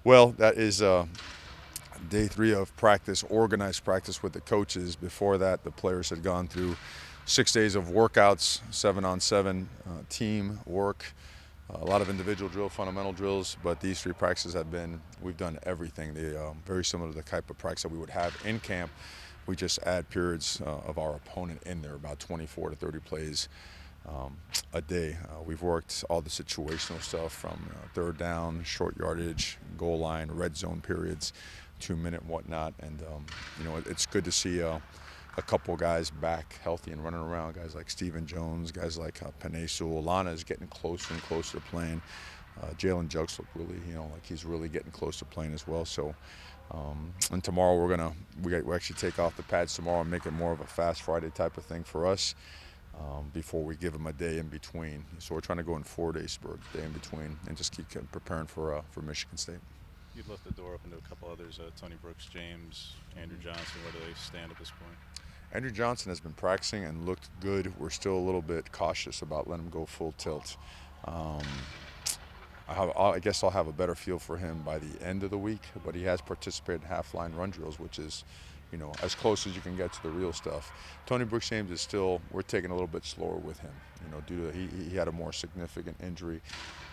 Well, that is day 3 of practice, organized practice with the coaches. Before that, the players had gone through 6 days of workouts, 7-on-7 team work, a lot of individual drill, fundamental drills. But these 3 practices have been, we've done everything. They very similar to the type of practice that we would have in camp. We just add periods of our opponent in there, about 24 to 30 plays a day. We've worked all the situational stuff from third down, short yardage, goal line, red zone periods, 2-minute and whatnot. And, it's good to see a couple guys back healthy and running around, guys like Stephen Jones, guys like Panay Sewell. Lana is getting closer and closer to playing. Jalen Jukes look really, like he's really getting close to playing as well. So, and tomorrow we actually take off the pads tomorrow and make it more of a fast Friday type of thing for us. Before we give them a day in between. So we're trying to go in 4 days, day in between, and just keep preparing for Michigan State. You've left the door open to a couple others, Tony Brooks, James, Andrew Johnson. Where do they stand at this point? Andrew Johnson has been practicing and looked good. We're still a little bit cautious about letting him go full tilt. I guess I'll have a better feel for him by the end of the week, but he has participated in half-line run drills, which is, as close as you can get to the real stuff. Tony Brooks James is still, we're taking a little bit slower with him, due to he had a more significant injury.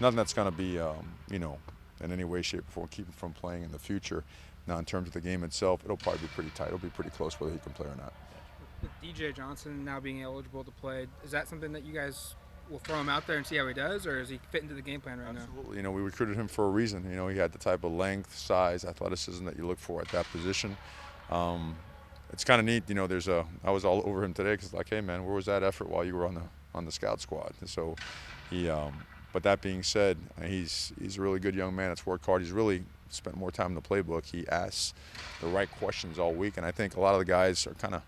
Nothing that's going to be, in any way, shape, or form keep him from playing in the future. Now, in terms of the game itself, it'll probably be pretty tight. It'll be pretty close whether he can play or not. With DJ Johnson now being eligible to play, is that something that you guys will throw him out there and see how he does, or is he fit into the game plan right now? Absolutely. We recruited him for a reason. He had the type of length, size, athleticism that you look for at that position. It's kind of neat. I was all over him today because, hey, man, where was that effort while you were on the scout squad? So but that being said, he's a really good young man that's worked hard. He's really spent more time in the playbook. He asks the right questions all week, and I think a lot of the guys are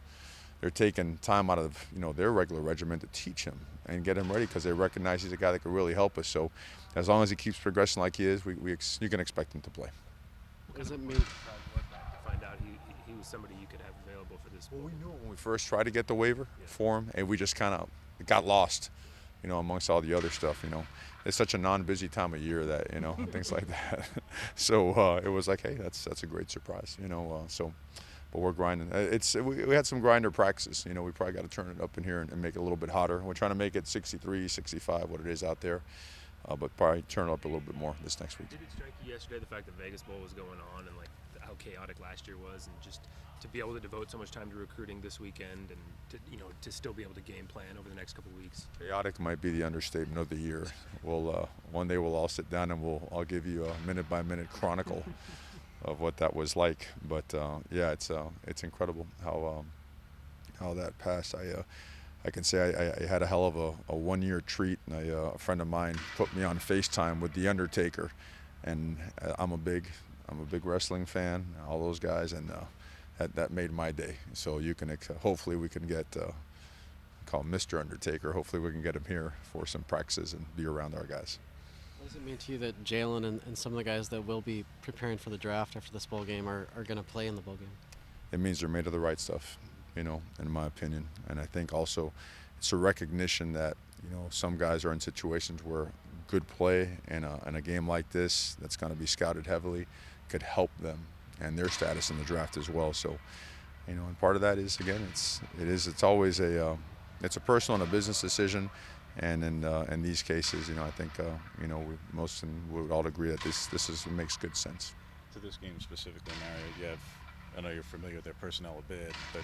they're taking time out of their regular regimen to teach him and get him ready because they recognize he's a guy that could really help us. So as long as he keeps progressing like he is, you can expect him to play. What does it mean to find out he was somebody you could have available for this? Well, we knew it when we first tried to get the waiver for him, and we just kind of got lost, amongst all the other stuff. It's such a non-busy time of year that things like that. So it was like, hey, that's a great surprise. But we're grinding. We had some grinder practices. We probably got to turn it up in here and make it a little bit hotter. We're trying to make it 63, 65, what it is out there, but probably turn it up a little bit more this next week. Did it strike you yesterday the fact that Vegas Bowl was going on and how chaotic last year was, and just to be able to devote so much time to recruiting this weekend and to still be able to game plan over the next couple of weeks? Chaotic might be the understatement of the year. One day we'll all sit down and I'll give you a minute-by-minute chronicle of what that was like. But it's incredible how that passed. I can say I had a hell of a one-year treat. A friend of mine put me on FaceTime with The Undertaker, and I'm a big wrestling fan. All those guys, and that made my day. So you can hopefully we can get call him Mr. Undertaker. Hopefully we can get him here for some practices and be around our guys. What does it mean to you that Jalen and some of the guys that will be preparing for the draft after this bowl game are going to play in the bowl game? It means they're made of the right stuff, in my opinion. And I think also it's a recognition that, some guys are in situations where good play in a game like this that's going to be scouted heavily could help them and their status in the draft as well. So, and part of that is, again, it's always it's a personal and a business decision. And in these cases, I think most would all agree that this makes good sense. To this game specifically, Mario, I know you're familiar with their personnel a bit, but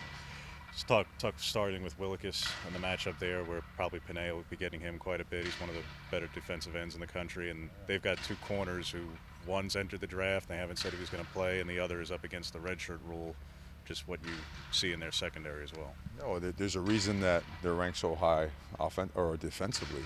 just talk starting with Willikis and the matchup there, where probably Panay will be getting him quite a bit. He's one of the better defensive ends in the country, and they've got 2 corners who one's entered the draft. They haven't said if he's going to play, and the other is up against the redshirt rule. Just what you see in their secondary as well. No, there's a reason that they're ranked so high defensively.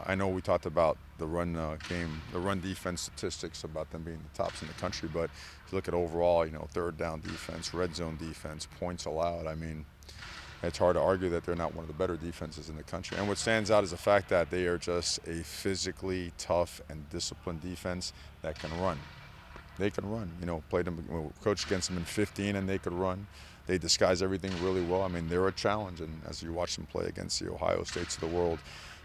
I know we talked about the run game, the run defense statistics about them being the tops in the country, but if you look at overall, third down defense, red zone defense, points allowed, it's hard to argue that they're not one of the better defenses in the country. And what stands out is the fact that they are just a physically tough and disciplined defense that can run. They can run. Played them, coached against them in 15, and they could run. They disguise everything really well. They're a challenge, and as you watch them play against the Ohio States of the world,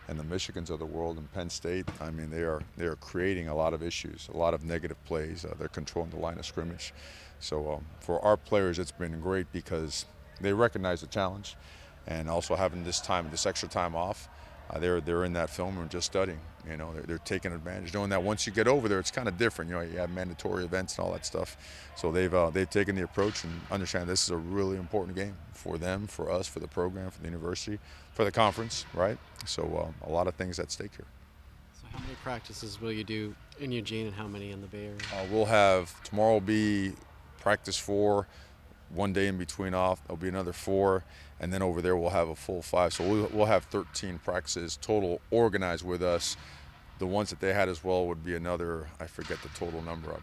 and the Michigans of the world and Penn State, I mean, they are creating a lot of issues, a lot of negative plays. They're controlling the line of scrimmage. So for our players, it's been great because they recognize the challenge, and also having this extra time off. They're in that film room just studying. You know, they're taking advantage, knowing that once you get over there, it's kind of different. You know, you have mandatory events and all that stuff. So they've taken the approach and understand this is a really important game for them, for us, for the program, for the university, for the conference, right? So a lot of things at stake here. So how many practices will you do in Eugene, and how many in the Bay Area? We'll have tomorrow will be practice 4. 1 day in between off. There'll be another 4, and then over there we'll have a full 5. So we'll have 13 practices total organized with us. The ones that they had as well would be another. I forget the total number,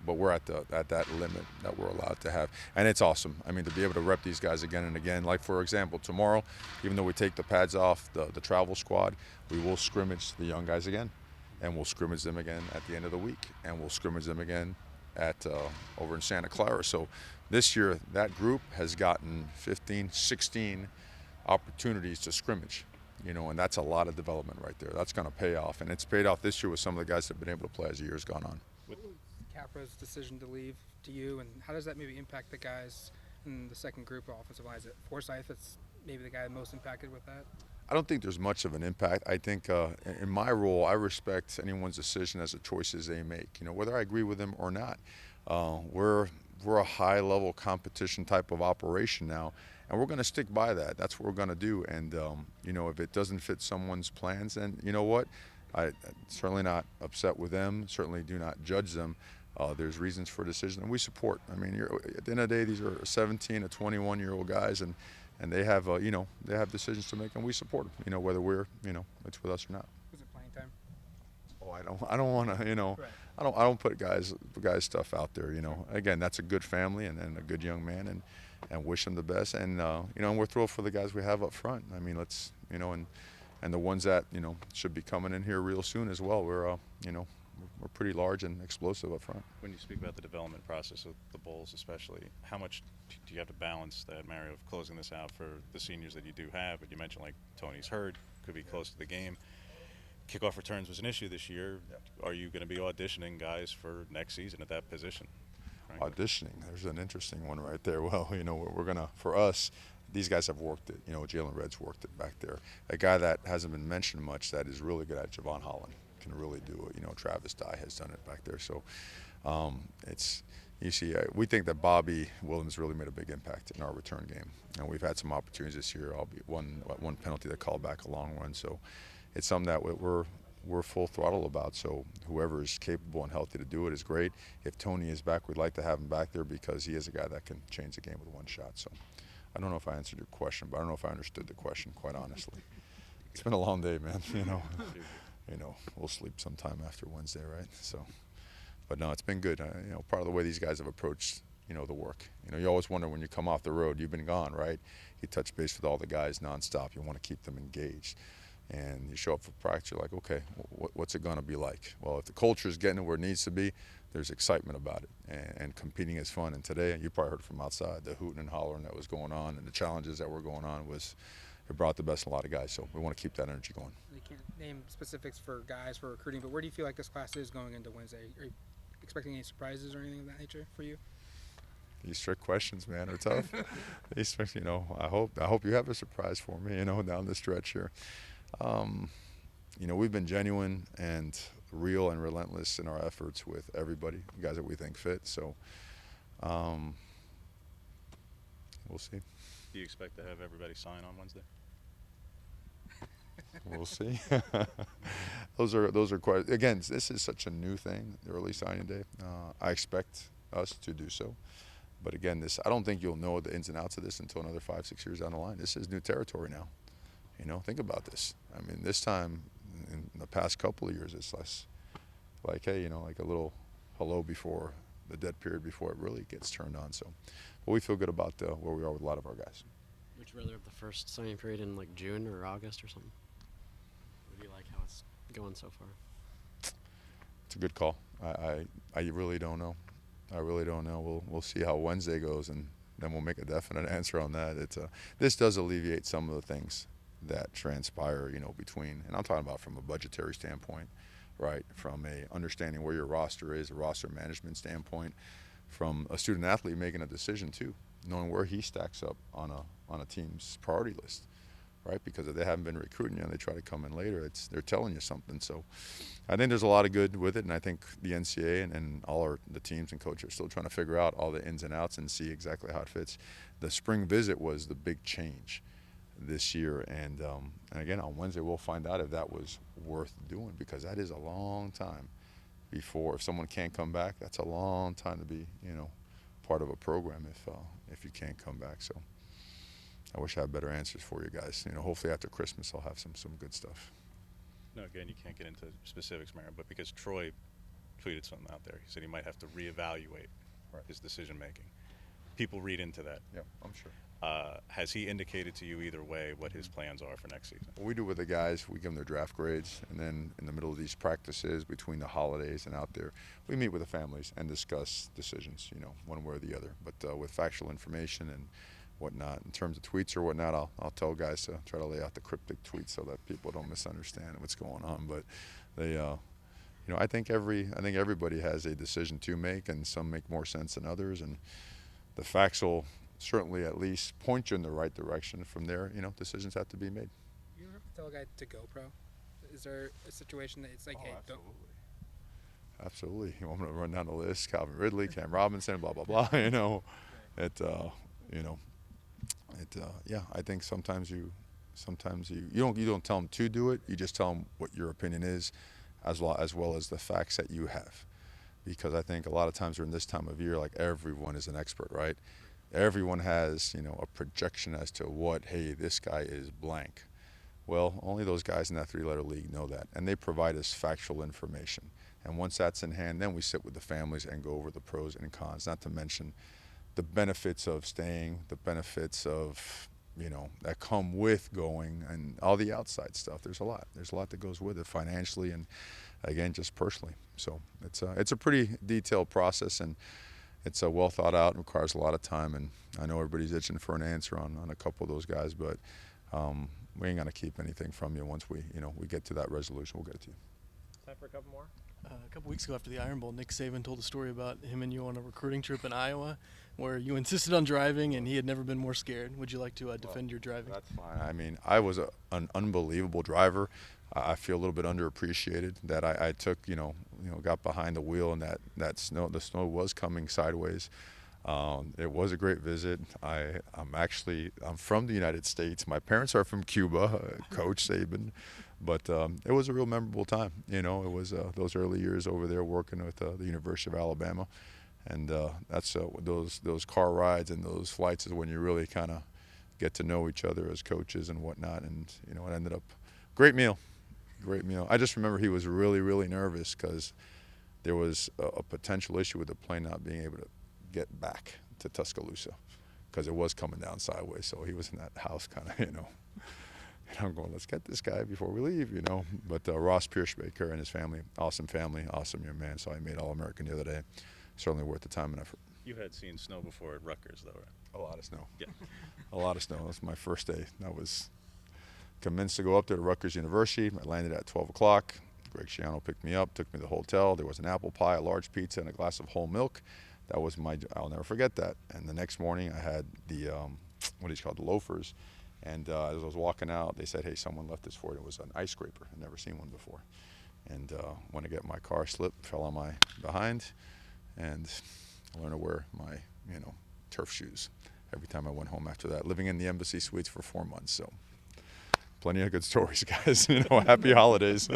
but we're at that limit that we're allowed to have, and it's awesome. I mean, to be able to rep these guys again and again. Like for example, tomorrow, even though we take the pads off the travel squad, we will scrimmage the young guys again, and we'll scrimmage them again at the end of the week, and we'll scrimmage them again at over in Santa Clara. So this year, that group has gotten 15, 16 opportunities to scrimmage, you know, and that's a lot of development right there. That's going to pay off, and it's paid off this year with some of the guys that have been able to play as the year's gone on. What was Capra's decision to leave to you, and how does that maybe impact the guys in the second group of offensive line? Is it Forsyth that's maybe the guy most impacted with that? I don't think there's much of an impact. I think in my role, I respect anyone's decision as the choices they make, you know, whether I agree with them or not. We're a high-level competition type of operation now, and we're going to stick by that. That's what we're going to do. And, you know, if it doesn't fit someone's plans, then you know what? I'm certainly not upset with them, certainly do not judge them. There's reasons for a decision, and we support. I mean, at the end of the day, these are 17 to 21-year-old guys, and they have, you know, they have decisions to make, and we support them, you know, whether it's with us or not. Was it playing time? Oh, I don't want to, you know, Right. I don't put guys stuff out there, you know. Again, that's a good family and a good young man, and wish them the best. And you know, and we're thrilled for the guys we have up front. I mean, let's, you know, and the ones that, you know, should be coming in here real soon as well. We're you know, we're pretty large and explosive up front. When you speak about the development process of the Bulls especially, how much do you have to balance that, Mario, of closing this out for the seniors that you do have? But you mentioned, like, Tony's hurt, could be close to the game. Kickoff returns was an issue this year. Yep. Are you going to be auditioning guys for next season at that position? Frankly? Auditioning, there's an interesting one right there. Well, you know, we're going to, for us, these guys have worked it. You know, Jalen Red's worked it back there. A guy that hasn't been mentioned much that is really good at Javon Holland can really do it. You know, Travis Dye has done it back there. So you see, we think that Bobby Williams really made a big impact in our return game. And we've had some opportunities this year, albeit one penalty that called back a long run. So it's something that we're full throttle about. So whoever is capable and healthy to do it is great. If Tony is back, we'd like to have him back there because he is a guy that can change the game with one shot. So I don't know if I answered your question, but I don't know if I understood the question, quite honestly. It's been a long day, man. You know, we'll sleep sometime after Wednesday, right? So, but no, it's been good. You know, part of the way these guys have approached, you know, the work. You know, you always wonder when you come off the road, you've been gone, right? You touch base with all the guys nonstop. You want to keep them engaged. And you show up for practice, you're like, okay, what's it going to be like? Well, if the culture is getting where it needs to be, there's excitement about it, and competing is fun. And today, you probably heard from outside, the hooting and hollering that was going on and the challenges that were going on it brought the best in a lot of guys. So we want to keep that energy going. You can't name specifics for guys for recruiting, but where do you feel like this class is going into Wednesday? Are you expecting any surprises or anything of that nature for you? These trick questions, man, are tough. You know, I hope you have a surprise for me, you know, down the stretch here. You know, we've been genuine and real and relentless in our efforts with everybody, guys that we think fit. So we'll see. Do you expect to have everybody sign on Wednesday? We'll see. those are quite. Again, this is such a new thing, the early signing day. I expect us to do so. But again, I don't think you'll know the ins and outs of this until another 5-6 years down the line. This is new territory now. You know, think about this. I mean, this time in the past couple of years, it's less like, hey, you know, like a little hello before the dead period before it really gets turned on. So, but we feel good about where we are with a lot of our guys. Would you rather have the first signing period in like June or August or something? What do you like how it's going so far? It's a good call. I really don't know. I really don't know. We'll see how Wednesday goes, and then we'll make a definite answer on that. This does alleviate some of the things that transpire, between, and I'm talking about from a budgetary standpoint, right, from a understanding where your roster is, a roster management standpoint, from a student athlete making a decision too, knowing where he stacks up on a team's priority list, right? Because if they haven't been recruiting you and they try to come in later, they're telling you something. So I think there's a lot of good with it, and I think the NCAA and all the teams and coaches are still trying to figure out all the ins and outs and see exactly how it fits. The spring visit was the big change this year, and again on Wednesday we'll find out if that was worth doing, because that is a long time before, if someone can't come back, that's a long time to be part of a program if you can't come back. So I wish I had better answers for you guys. Hopefully after Christmas I'll have some good stuff. No, again, you can't get into specifics, Mario, but because Troy tweeted something out there, he said he might have to reevaluate his decision making. People read into that. Yeah, I'm sure. Has he indicated to you either way what his plans are for next season? What we do with the guys, we give them their draft grades, and then in the middle of these practices between the holidays and out there, we meet with the families and discuss decisions, one way or the other. But with factual information and whatnot, in terms of tweets or whatnot, I'll tell guys to try to lay out the cryptic tweets so that people don't misunderstand what's going on. But they, I think everybody has a decision to make, and some make more sense than others, and the facts will certainly at least point you in the right direction. From there, decisions have to be made. You ever tell a guy to go pro? Is there a situation that it's like, hey, don't? Absolutely. You want me to run down the list? Calvin Ridley, Cam Robinson, blah blah blah. Yeah. I think sometimes you don't tell them to do it. You just tell them what your opinion is, as well as the facts that you have. Because I think a lot of times during this time of year, like, everyone is an expert, right? Everyone has, a projection as to what, hey, this guy is blank. Well, only those guys in that three-letter league know that, and they provide us factual information. And once that's in hand, then we sit with the families and go over the pros and cons, not to mention the benefits of staying, the benefits of, that come with going, and all the outside stuff. There's a lot that goes with it, financially and, again, just personally. So it's a pretty detailed process, and it's well thought out and requires a lot of time. And I know everybody's itching for an answer on a couple of those guys, but we ain't gonna keep anything from you. Once we get to that resolution, we'll get it to you. Time for a couple more. A couple weeks ago after the Iron Bowl, Nick Saban told a story about him and you on a recruiting trip in Iowa, where you insisted on driving and he had never been more scared. Would you like to defend your driving? That's fine. I mean, I was an unbelievable driver. I feel a little bit underappreciated that I took, got behind the wheel, and the snow was coming sideways. It was a great visit. I'm from the United States. My parents are from Cuba, Coach Saban, but it was a real memorable time. It was those early years over there working with the University of Alabama, and that's those car rides and those flights is when you really kind of get to know each other as coaches and whatnot. And it ended up great meal. I just remember he was really, really nervous because there was a potential issue with the plane not being able to get back to Tuscaloosa because it was coming down sideways. So he was in that house kind of, and I'm going, let's get this guy before we leave, But Ross Pierschbaker and his family, awesome young man. So I made All-American the other day. Certainly worth the time and effort. You had seen snow before at Rutgers, though, right? A lot of snow. Yeah. A lot of snow. That was my first day. I was convinced to go up there to Rutgers University. I landed at 12 o'clock. Greg Schiano picked me up, took me to the hotel. There was an apple pie, a large pizza, and a glass of whole milk. That was I'll never forget that. And the next morning I had the, the loafers. And as I was walking out, they said, hey, someone left this for you. It was an ice scraper. I'd never seen one before. And when I get my car slipped, fell on my behind, and I learned to wear my, turf shoes every time I went home after that, living in the Embassy Suites for 4 months. So plenty of good stories, guys. Happy holidays.